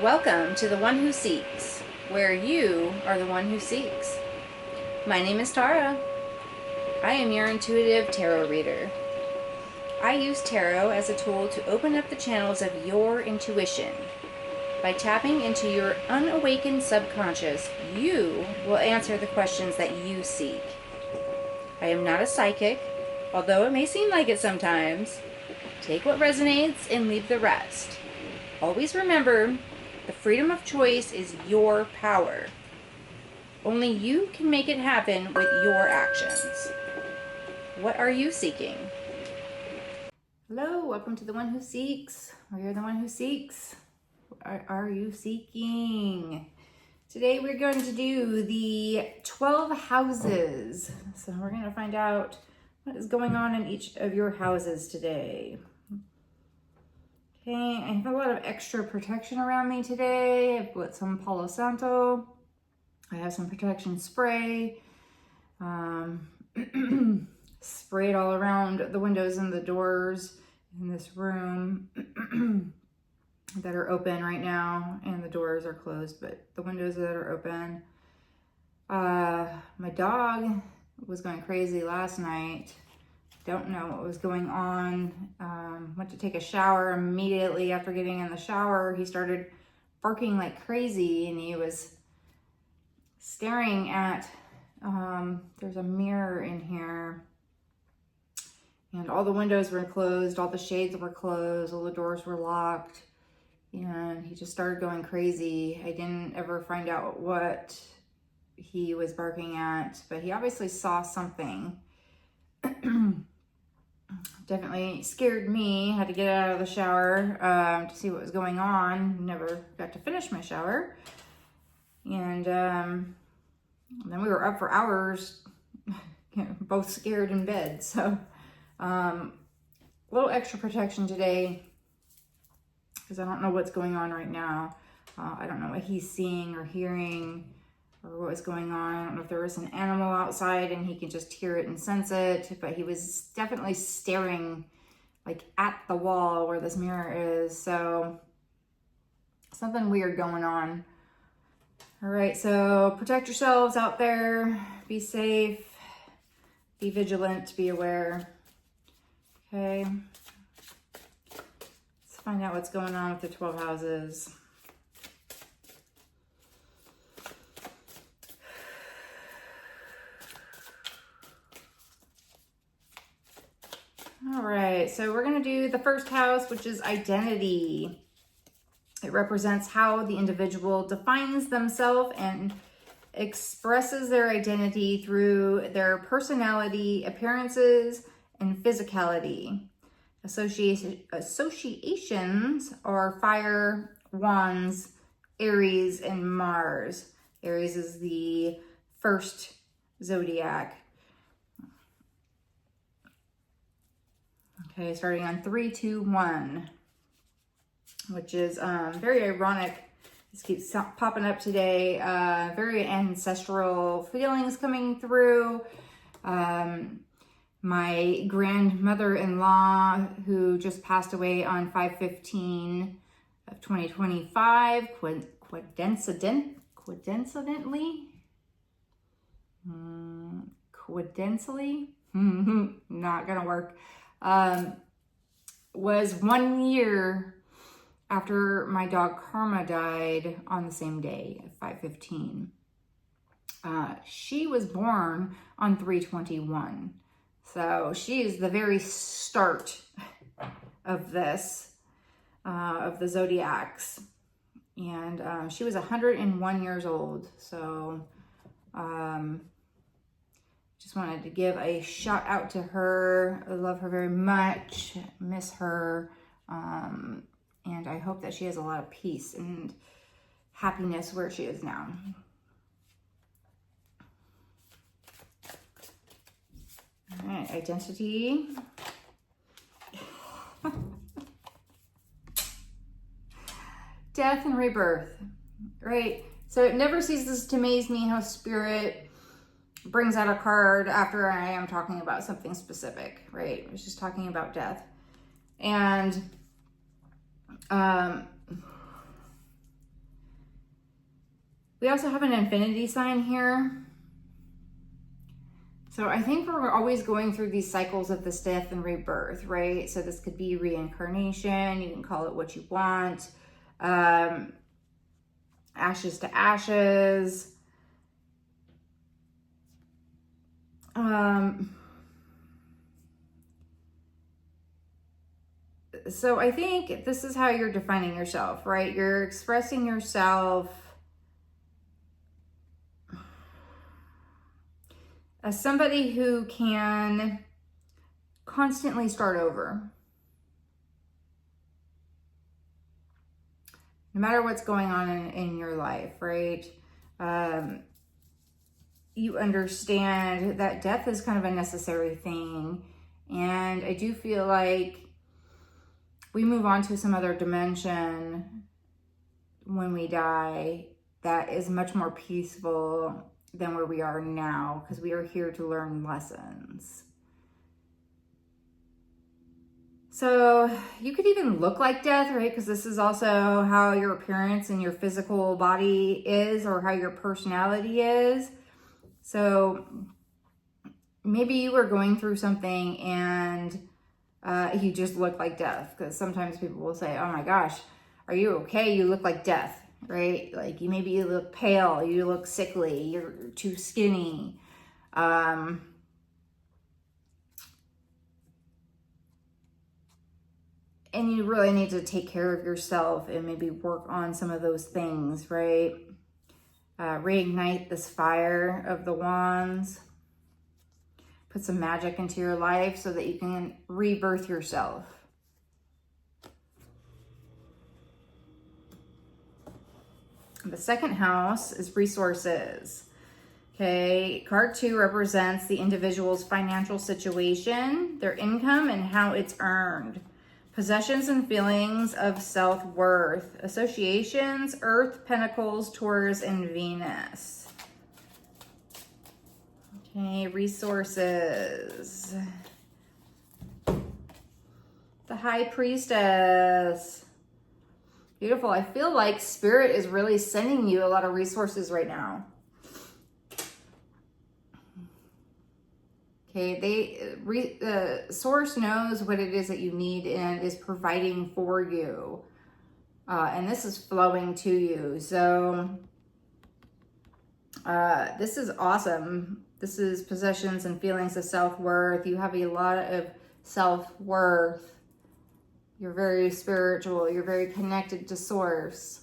Welcome to The One Who Seeks, where you are the one who seeks. My name is Tara. I am your intuitive tarot reader. I use tarot as a tool to open up the channels of your intuition. By tapping into your unawakened subconscious, you will answer the questions that you seek. I am not a psychic, although it may seem like it sometimes. Take what resonates and leave the rest. Always remember, the freedom of choice is your power. Only you can make it happen with your actions. What are you seeking? Hello, welcome to The One Who Seeks. We're the one who seeks. What are you seeking? Today we're going to do the 12 houses. So we're going to find out what is going on in each of your houses today. Okay, I have a lot of extra protection around me today. I've got some Palo Santo. I have some protection spray. Sprayed all around the windows and the doors in this room that are open right now, and the doors are closed, but the windows that are open. My dog was going crazy last night. Don't know what was going on. Went to take a shower. Immediately after getting in the shower, he started barking like crazy, and he was staring at, there's a mirror in here, and all the windows were closed, all the shades were closed, all the doors were locked, and he just started going crazy. I didn't ever find out what he was barking at, but he obviously saw something. Definitely scared me. Had to get out of the shower to see what was going on. Never got to finish my shower. And then we were up for hours, both scared in bed. So a little extra protection today because I don't know what's going on right now. I don't know what he's seeing or hearing or what was going on. I don't know if there was an animal outside and he can just hear it and sense it, but he was definitely staring like at the wall where this mirror is. So something weird going on. All right, so protect yourselves out there. Be safe, be vigilant, be aware. Okay. Let's find out what's going on with the 12 houses. All right, so we're going to do the first house, which is identity. It represents how the individual defines themselves and expresses their identity through their personality, appearances, and physicality. Associations are fire, wands, Aries, and Mars. Aries is the first zodiac. Okay, starting on 3, 2, 1, which is very ironic. This keeps popping up today. Very ancestral feelings coming through. My grandmother-in-law, who just passed away on 5/15 of 2025, coincidentally, not gonna work. Was 1 year after my dog Karma died on the same day at 5/15. She was born on 3/21. So she is the very start of this, of the Zodiacs. And she was 101 years old. So just wanted to give a shout out to her. I love her very much, miss her. And I hope that she has a lot of peace and happiness where she is now. All right, identity. Death and rebirth, right? So it never ceases to amaze me how spirit brings out a card after I am talking about something specific, right? I was just talking about death. And We also have an infinity sign here. So I think we're always going through these cycles of this death and rebirth, right? So this could be reincarnation. You can call it what you want. Ashes to ashes. So I think this is how you're defining yourself, right? You're expressing yourself as somebody who can constantly start over. No matter what's going on in your life, right? You understand that death is kind of a necessary thing. And I do feel like we move on to some other dimension when we die that is much more peaceful than where we are now, because we are here to learn lessons. So you could even look like death, right? Because this is also how your appearance and your physical body is, or how your personality is. So maybe you were going through something and you just look like death. Because sometimes people will say, oh my gosh, are you okay? You look like death, right? Like maybe you look pale, you look sickly, you're too skinny. And you really need to take care of yourself and maybe work on some of those things, right? Reignite this fire of the wands. Put some magic into your life so that you can rebirth yourself. The second house is resources. Okay, card 2 represents the individual's financial situation, their income, and how it's earned. Possessions and feelings of self-worth. Associations, Earth, Pentacles, Taurus, and Venus. Okay, resources. The High Priestess. Beautiful. I feel like Spirit is really sending you a lot of resources right now. Okay, the source knows what it is that you need and is providing for you. And this is flowing to you. So this is awesome. This is possessions and feelings of self-worth. You have a lot of self-worth. You're very spiritual. You're very connected to source.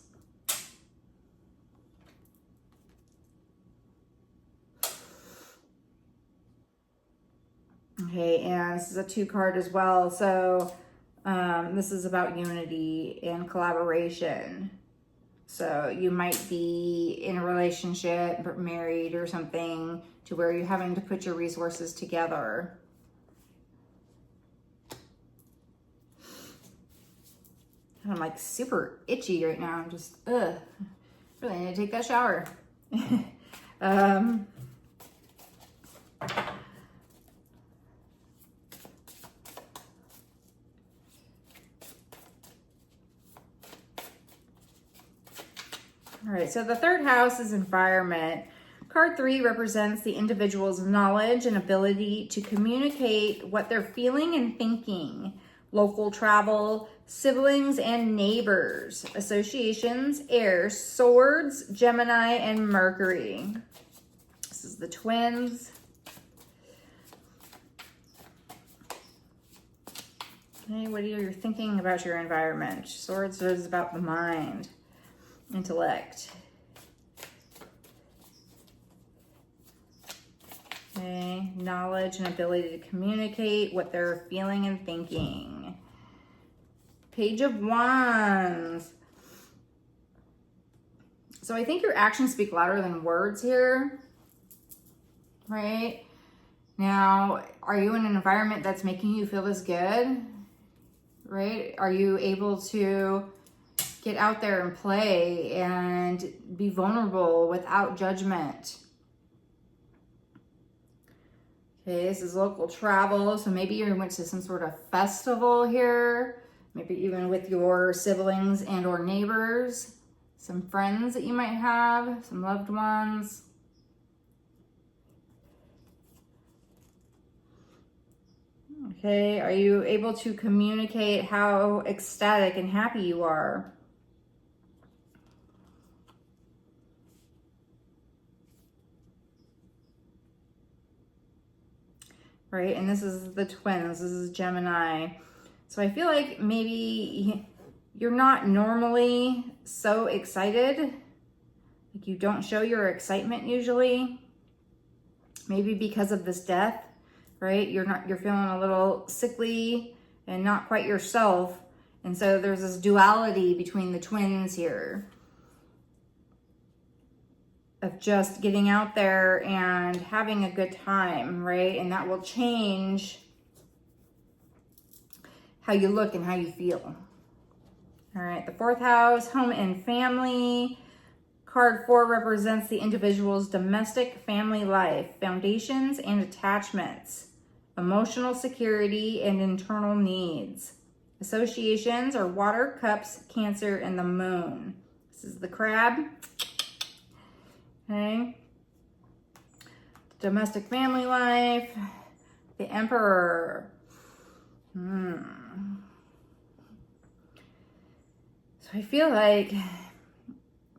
Okay, and this is a 2 card as well. So this is about unity and collaboration. So you might be in a relationship, married or something, to where you're having to put your resources together. And I'm like super itchy right now. I'm just, really need to take that shower. All right, so the third house is environment. Card 3 represents the individual's knowledge and ability to communicate what they're feeling and thinking. Local travel, siblings and neighbors. Associations, air, swords, Gemini, and Mercury. This is the twins. Okay, what are you thinking about your environment? Swords is about the mind. Intellect. Okay, knowledge and ability to communicate what they're feeling and thinking. Page of Wands. So I think your actions speak louder than words here, right? Now, are you in an environment that's making you feel this good, right? Are you able to get out there and play and be vulnerable without judgment? Okay, this is local travel. So maybe you went to some sort of festival here, maybe even with your siblings and or neighbors. some friends that you might have, some loved ones. Okay, are you able to communicate how ecstatic and happy you are? Right, and this is the twins, this is Gemini. So I feel like maybe you're not normally so excited. Like you don't show your excitement usually. Maybe because of this death, right? You're feeling a little sickly and not quite yourself. And so there's this duality between the twins here of just getting out there and having a good time, right? And that will change how you look and how you feel. All right, the fourth house, home and family. Card 4 represents the individual's domestic family life, foundations and attachments, emotional security and internal needs. Associations are water, cups, Cancer, and the moon. This is the crab. Okay. Domestic family life, the emperor. So I feel like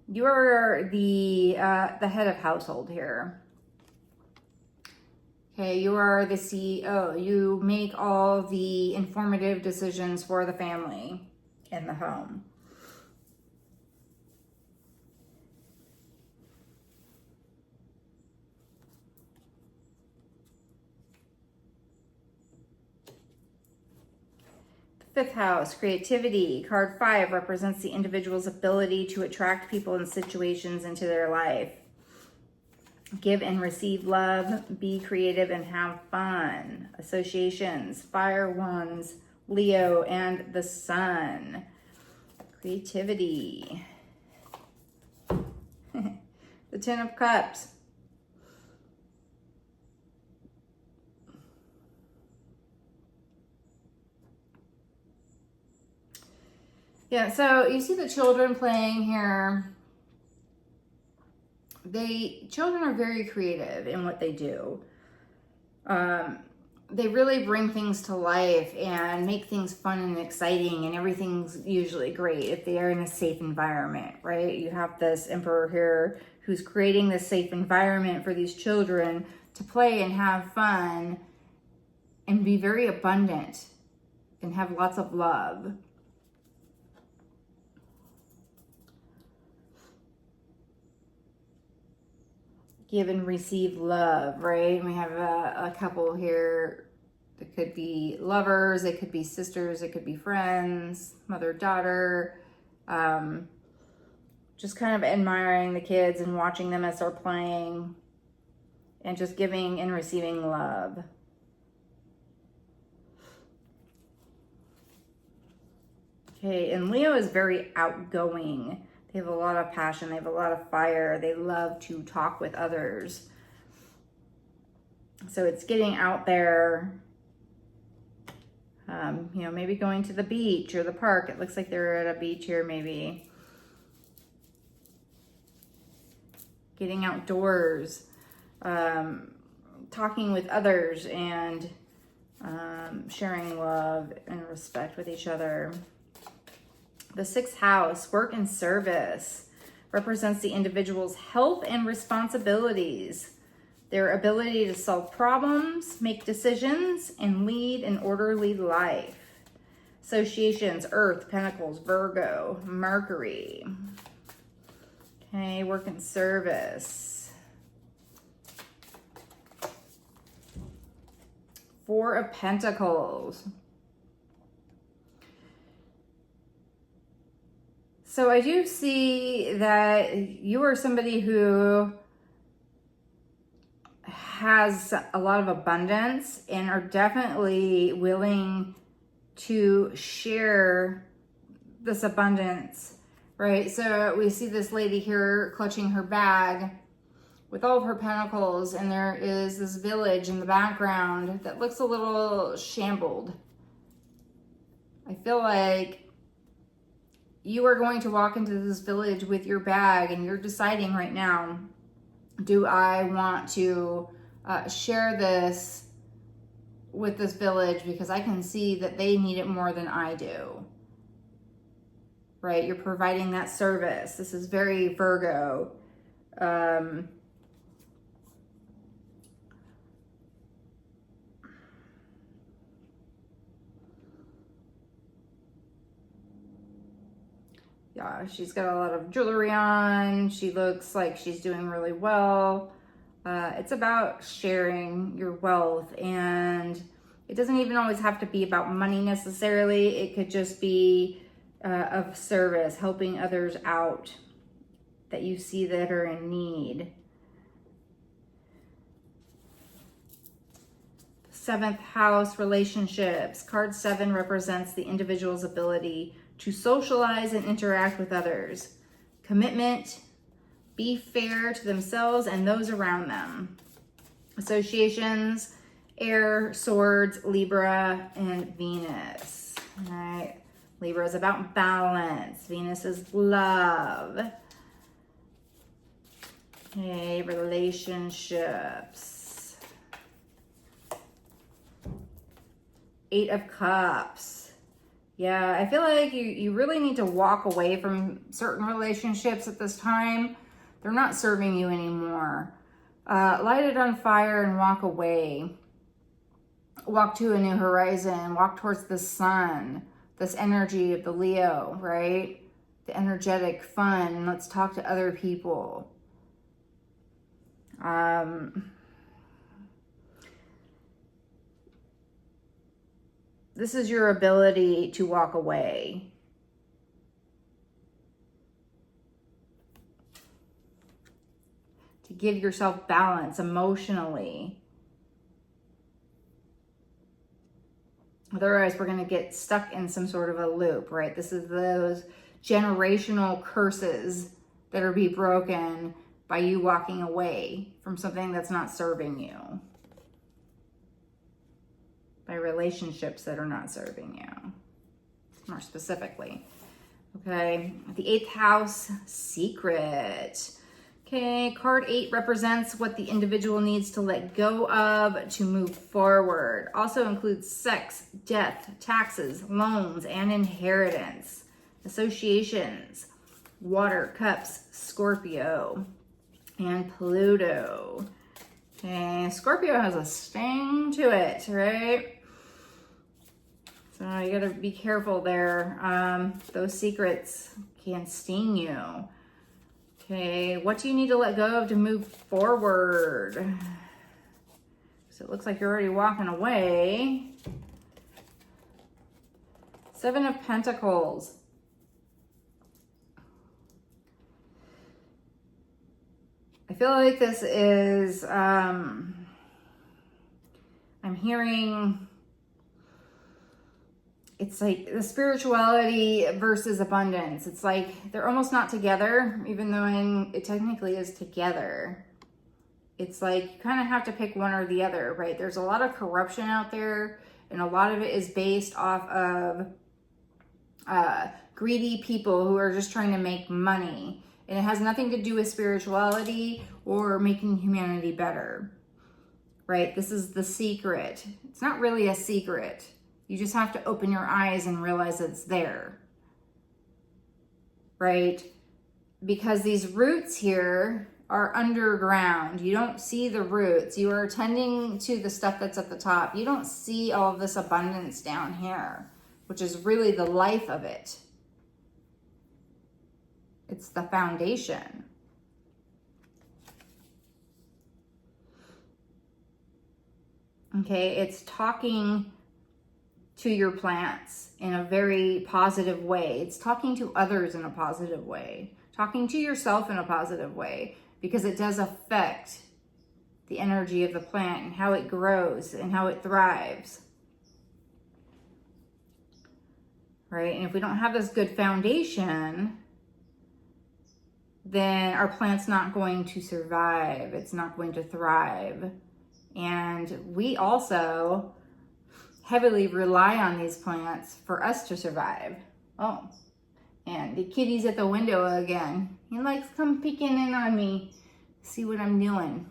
you are the head of household here. Okay, you are the CEO. You make all the informative decisions for the family in the home. Fifth house, creativity. Card 5 represents the individual's ability to attract people and situations into their life. Give and receive love, be creative and have fun. Associations, fire ones, Leo and the sun. Creativity. The 10 of Cups. Yeah, so you see the children playing here. Children are very creative in what they do. They really bring things to life and make things fun and exciting, and everything's usually great if they are in a safe environment, right? You have this emperor here who's creating this safe environment for these children to play and have fun and be very abundant and have lots of love. Give and receive love, right? We have a couple here. It could be lovers, it could be sisters, it could be friends, mother, daughter. Just kind of admiring the kids and watching them as they're playing and just giving and receiving love. Okay, and Leo is very outgoing. They have a lot of passion. They have a lot of fire. They love to talk with others. So it's getting out there, maybe going to the beach or the park. It looks like they're at a beach here, maybe. Getting outdoors, talking with others, and sharing love and respect with each other. The 6th house, work and service, represents the individual's health and responsibilities, their ability to solve problems, make decisions, and lead an orderly life. Associations, Earth, Pentacles, Virgo, Mercury. Okay, work and service. 4 of Pentacles. So I do see that you are somebody who has a lot of abundance and are definitely willing to share this abundance, right? So we see this lady here clutching her bag with all of her pentacles, and there is this village in the background that looks a little shambled. I feel like you are going to walk into this village with your bag and you're deciding right now, do I want to share this with this village because I can see that they need it more than I do, right? You're providing that service. This is very Virgo. Yeah, she's got a lot of jewelry on. She looks like she's doing really well. It's about sharing your wealth, and it doesn't even always have to be about money necessarily. It could just be of service, helping others out that you see that are in need. Seventh house, relationships. Card 7 represents the individual's ability to socialize and interact with others. Commitment, be fair to themselves and those around them. Associations, air, swords, Libra, and Venus. All right. Libra is about balance. Venus is love. Okay, relationships. 8 of Cups. Yeah, I feel like you really need to walk away from certain relationships at this time. They're not serving you anymore. Light it on fire and walk away. Walk to a new horizon. Walk towards the sun. This energy of the Leo, right? The energetic, fun. Let's talk to other people. This is your ability to walk away. To give yourself balance emotionally. Otherwise, we're going to get stuck in some sort of a loop, right? This is those generational curses that are being broken by you walking away from something that's not serving you. By relationships that are not serving you, more specifically. Okay, the 8th house, secret. Okay, card 8 represents what the individual needs to let go of to move forward. Also includes sex, death, taxes, loans, and inheritance. Associations, water, cups, Scorpio, and Pluto. Okay, Scorpio has a sting to it, right? So you gotta be careful there. Those secrets can sting you. Okay, what do you need to let go of to move forward? So it looks like you're already walking away. 7 of Pentacles. I feel like this is, I'm hearing, it's like the spirituality versus abundance. It's like they're almost not together, even though it technically is together. It's like you kind of have to pick one or the other, right? There's a lot of corruption out there, and a lot of it is based off of greedy people who are just trying to make money. And it has nothing to do with spirituality or making humanity better, right? This is the secret. It's not really a secret. You just have to open your eyes and realize it's there, right? Because these roots here are underground. You don't see the roots. You are tending to the stuff that's at the top. You don't see all of this abundance down here, which is really the life of it. It's the foundation. Okay, it's talking to your plants in a very positive way. It's talking to others in a positive way. Talking to yourself in a positive way, because it does affect the energy of the plant and how it grows and how it thrives. Right? And if we don't have this good foundation, then our plant's not going to survive. It's not going to thrive. And we also heavily rely on these plants for us to survive. Oh, And the kitty's at the window again. He likes to come peeking in on me, see what I'm doing.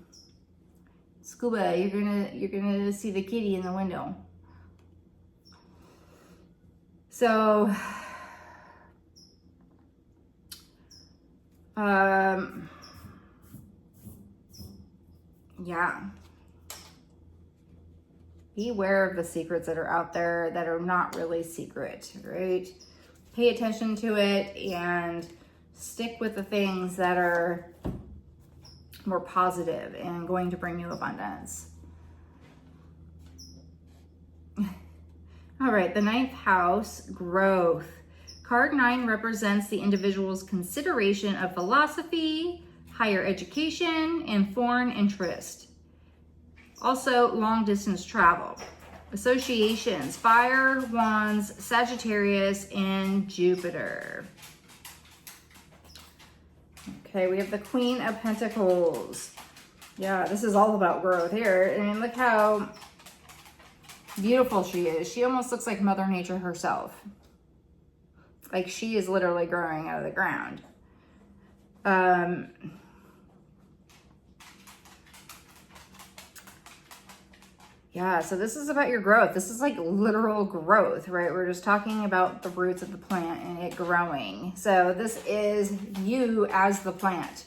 Scuba, you're gonna see the kitty in the window. So, yeah. Beware of the secrets that are out there that are not really secret, right? Pay attention to it and stick with the things that are more positive and going to bring you abundance. All right, the 9th house, growth. Card 9 represents the individual's consideration of philosophy, higher education, and foreign interest. Also, long distance travel. Associations, fire, wands, Sagittarius, and Jupiter. Okay, we have the Queen of Pentacles. Yeah, this is all about growth here. And look how beautiful she is. She almost looks like Mother Nature herself. Like she is literally growing out of the ground. Yeah, so this is about your growth. This is like literal growth, right? We're just talking about the roots of the plant and it growing. So this is you as the plant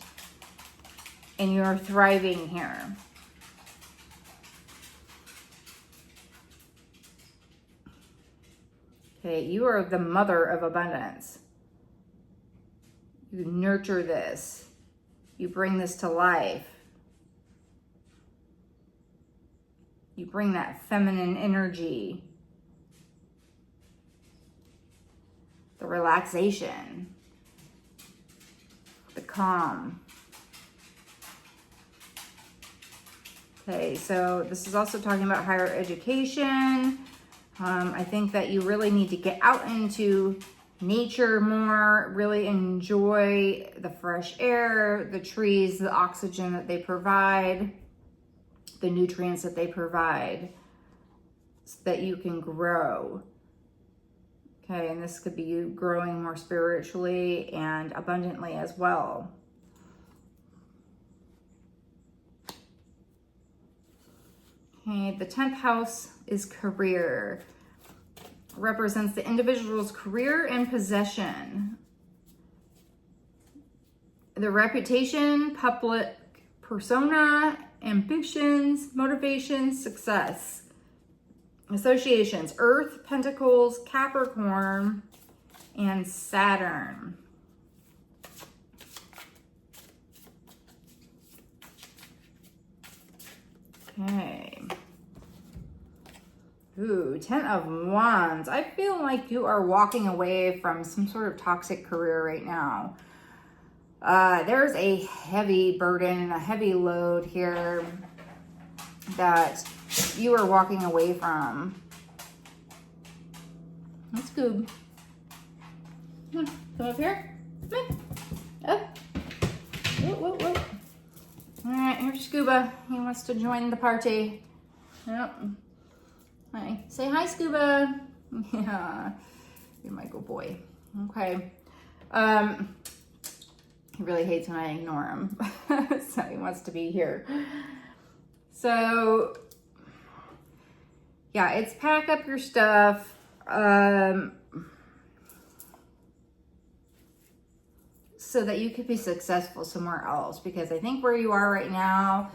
and you're thriving here. Okay, you are the mother of abundance. You nurture this. You bring this to life. You bring that feminine energy, the relaxation, the calm. Okay, so this is also talking about higher education. I think that you really need to get out into nature more, really enjoy the fresh air, the trees, the oxygen that they provide, the nutrients that they provide so that you can grow. Okay, and this could be you growing more spiritually and abundantly as well. Okay, the 10th house is career. Represents the individual's career and possession. The reputation, public persona, ambitions, motivations, success. Associations, Earth, Pentacles, Capricorn, and Saturn. Okay. Ooh, 10 of Wands. I feel like you are walking away from some sort of toxic career right now. There's a heavy burden, a heavy load here that you are walking away from. Let's go. Come up here. Come on. Up. Whoa, whoa, whoa. All right, here's Scuba. He wants to join the party. Yep. Hi. Say hi, Scuba. Yeah. You're my good boy. Okay. He really hates when I ignore him. So he wants to be here. So, yeah, it's pack up your stuff. So that you could be successful somewhere else. Because I think where you are right now,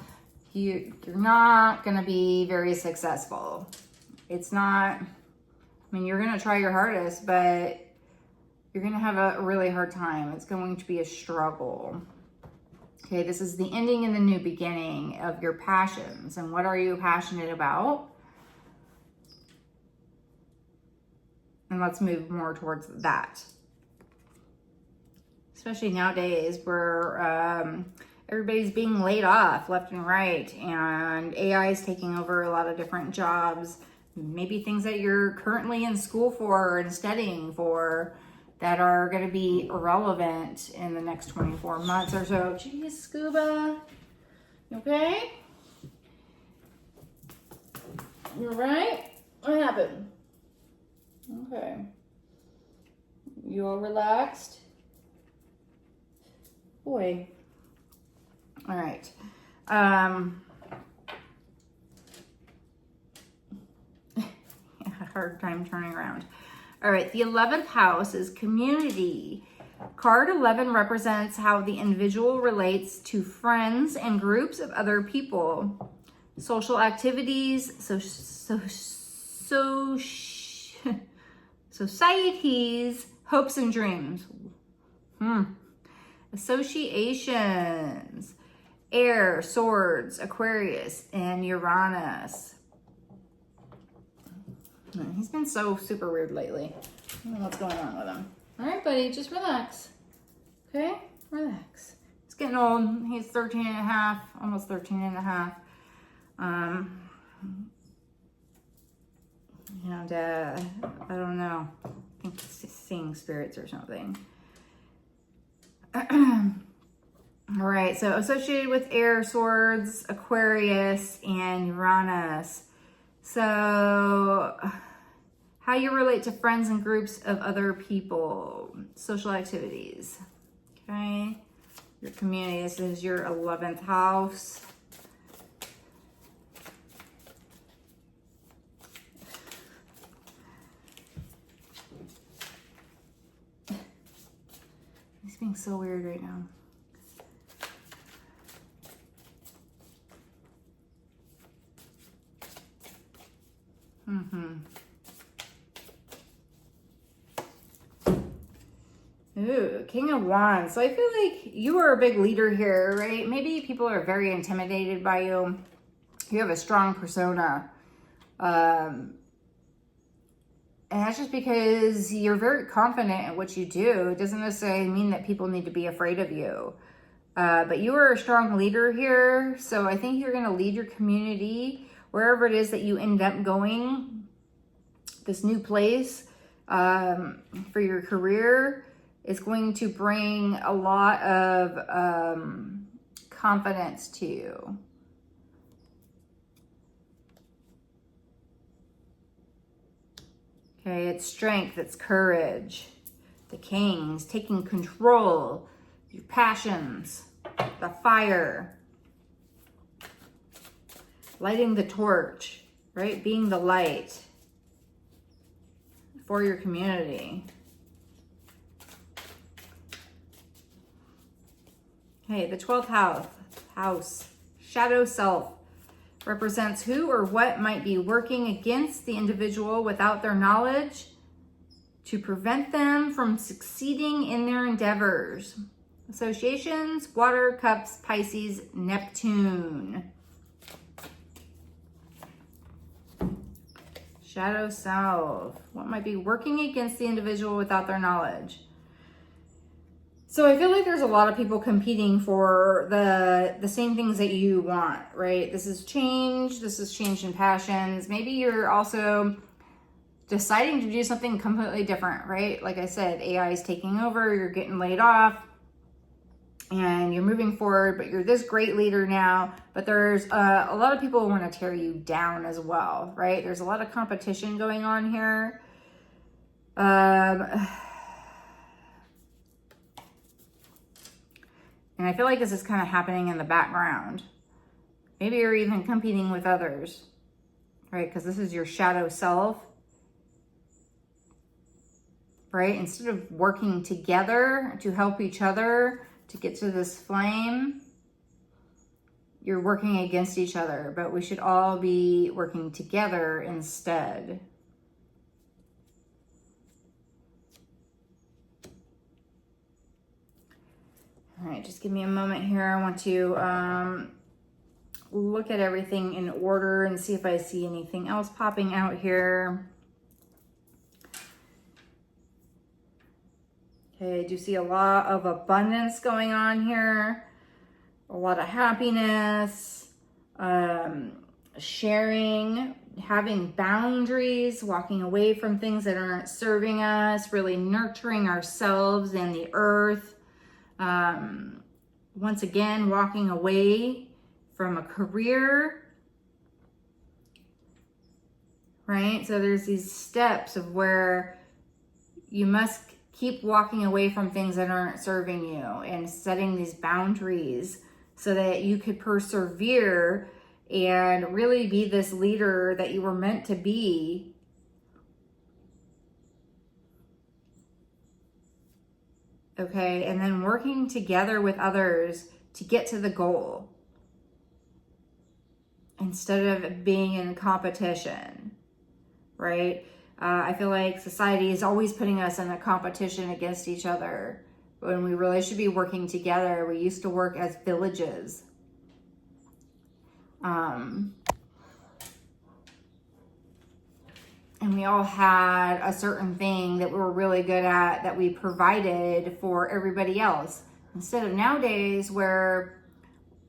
you're not going to be very successful. It's not, I mean, you're going to try your hardest, but you're going to have a really hard time. It's going to be a struggle. Okay, this is the ending and the new beginning of your passions. And what are you passionate about? And let's move more towards that. Especially nowadays where everybody's being laid off left and right. And AI is taking over a lot of different jobs. Maybe things that you're currently in school for and studying for that are going to be irrelevant in the next 24 months or so. Jeez, Scuba. You okay? You all right? What happened? Okay. You all relaxed? Boy. All right. Hard time turning around. All right, the 11th house is community. Card 11 represents how the individual relates to friends and groups of other people, social activities, societies, hopes and dreams. Associations, air, swords, Aquarius, and Uranus. He's been so super weird lately. I don't know what's going on with him. All right, buddy, just relax. Okay, relax. He's getting old. He's 13 and a half, almost 13 and a half. And I don't know. I think he's seeing spirits or something. All right, so associated with air, swords, Aquarius, and Uranus. So how you relate to friends and groups of other people, social activities, okay? Your community, this is your 11th house. He's being so weird right now. Ooh, King of Wands. So I feel like you are a big leader here, right? Maybe people are very intimidated by you. You have a strong persona. And that's just because you're very confident in what you do. It doesn't necessarily mean that people need to be afraid of you. But you are a strong leader here. So I think you're going to lead your community wherever it is that you end up going. This new place for your career is going to bring a lot of confidence to you. Okay, it's strength, it's courage. The Kings, taking control, your passions, the fire, lighting the torch, right? Being the light for your community. Okay, the 12th house, shadow self, represents who or what might be working against the individual without their knowledge to prevent them from succeeding in their endeavors. Associations, water, cups, Pisces, Neptune. Shadow self, what might be working against the individual without their knowledge? So I feel like there's a lot of people competing for the same things that you want, right? This is change. This is change in passions. Maybe you're also deciding to do something completely different, right? Like I said, AI is taking over. You're getting laid off and you're moving forward, but you're this great leader now. But there's a lot of people who want to tear you down as well, right? There's a lot of competition going on here. And I feel like this is kind of happening in the background. Maybe you're even competing with others, right? Because this is your shadow self, right? Instead of working together to help each other to get to this flame, you're working against each other. But we should all be working together instead. All right, just give me a moment here. I want to look at everything in order and see if I see anything else popping out here. Okay, I do see a lot of abundance going on here. A lot of happiness, sharing, having boundaries, walking away from things that aren't serving us, really nurturing ourselves and the earth. Once again, walking away from a career, right? So there's these steps of where you must keep walking away from things that aren't serving you and setting these boundaries so that you could persevere and really be this leader that you were meant to be. Okay, and then working together with others to get to the goal instead of being in competition, right? I feel like society is always putting us in a competition against each other when we really should be working together. We used to work as villages. And we all had a certain thing that we were really good at that we provided for everybody else. Instead of nowadays where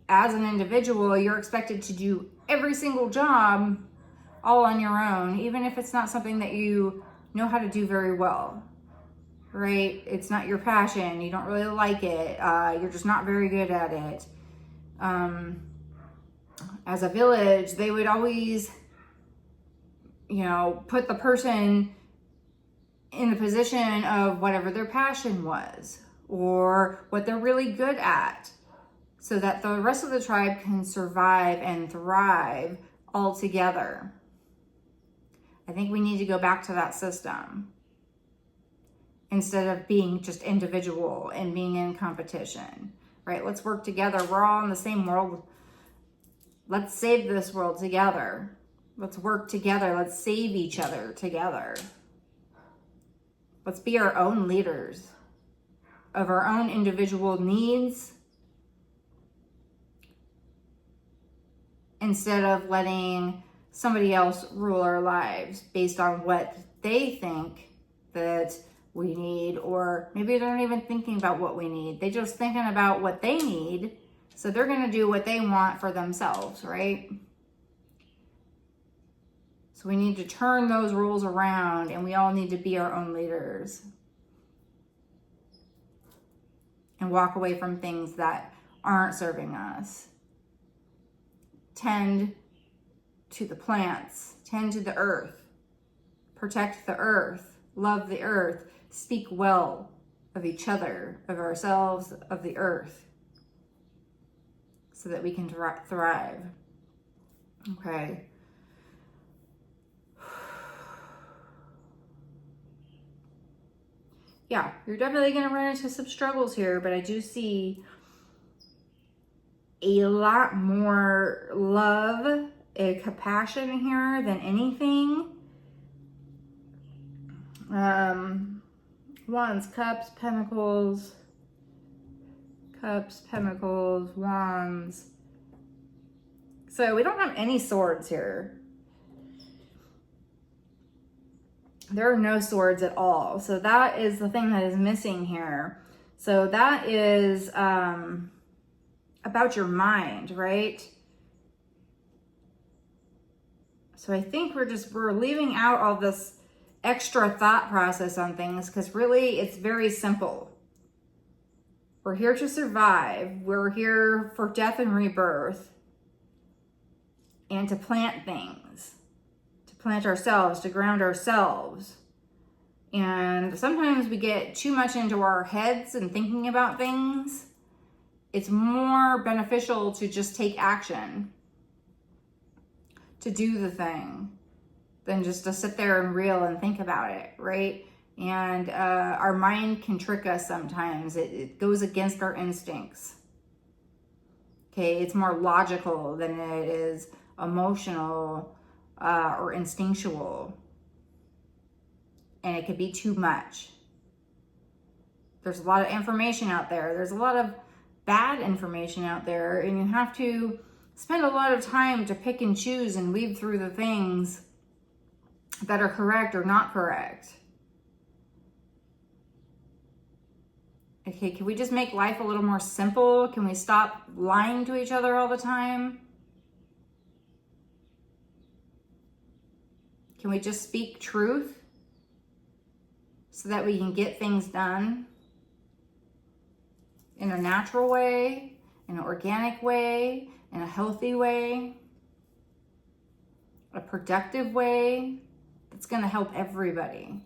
as an individual, you're expected to do every single job all on your own, even if it's not something that you know how to do very well, right? It's not your passion. You don't really like it. You're just not very good at it. As a village, they would always, put the person in the position of whatever their passion was or what they're really good at, so that the rest of the tribe can survive and thrive all together. I think we need to go back to that system instead of being just individual and being in competition, right? Let's work together. We're all in the same world. Let's save this world together. Let's work together. Let's save each other together. Let's be our own leaders of our own individual needs instead of letting somebody else rule our lives based on what they think that we need, or maybe they're not even thinking about what we need. They're just thinking about what they need, so they're going to do what they want for themselves, right? So we need to turn those rules around, and we all need to be our own leaders and walk away from things that aren't serving us. Tend to the plants, tend to the earth, protect the earth, love the earth, speak well of each other, of ourselves, of the earth, so that we can thrive. Okay. Yeah, you're definitely going to run into some struggles here, but I do see a lot more love and compassion here than anything. Wands, cups, pentacles, wands. So we don't have any swords here. There are no swords at all. So that is the thing that is missing here. So that is about your mind, right? So I think we're leaving out all this extra thought process on things, because really it's very simple. We're here to survive. We're here for death and rebirth, and to plant things, to plant ourselves, to ground ourselves. And sometimes we get too much into our heads and thinking about things. It's more beneficial to just take action, to do the thing, than just to sit there and reel and think about it, right? And our mind can trick us sometimes. It goes against our instincts. Okay, it's more logical than it is emotional or instinctual. And it could be too much. There's a lot of information out there. There's a lot of bad information out there, and you have to spend a lot of time to pick and choose and weed through the things that are correct or not correct. Okay, can we just make life a little more simple? Can we stop lying to each other all the time? Can we just speak truth so that we can get things done in a natural way, in an organic way, in a healthy way, a productive way that's going to help everybody?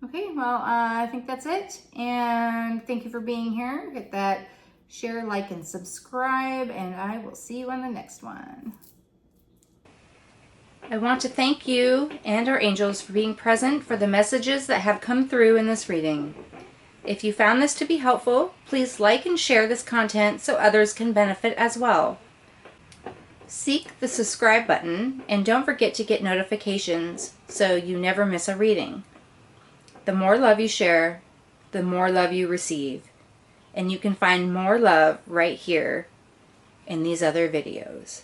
Okay, well, I think that's it. And thank you for being here. Hit that share, like, and subscribe, and I will see you on the next one. I want to thank you and our angels for being present for the messages that have come through in this reading. If you found this to be helpful, please like and share this content so others can benefit as well. Seek the subscribe button and don't forget to get notifications so you never miss a reading. The more love you share, the more love you receive. And you can find more love right here in these other videos.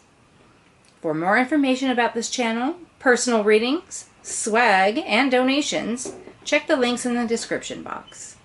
For more information about this channel, personal readings, swag, and donations, check the links in the description box.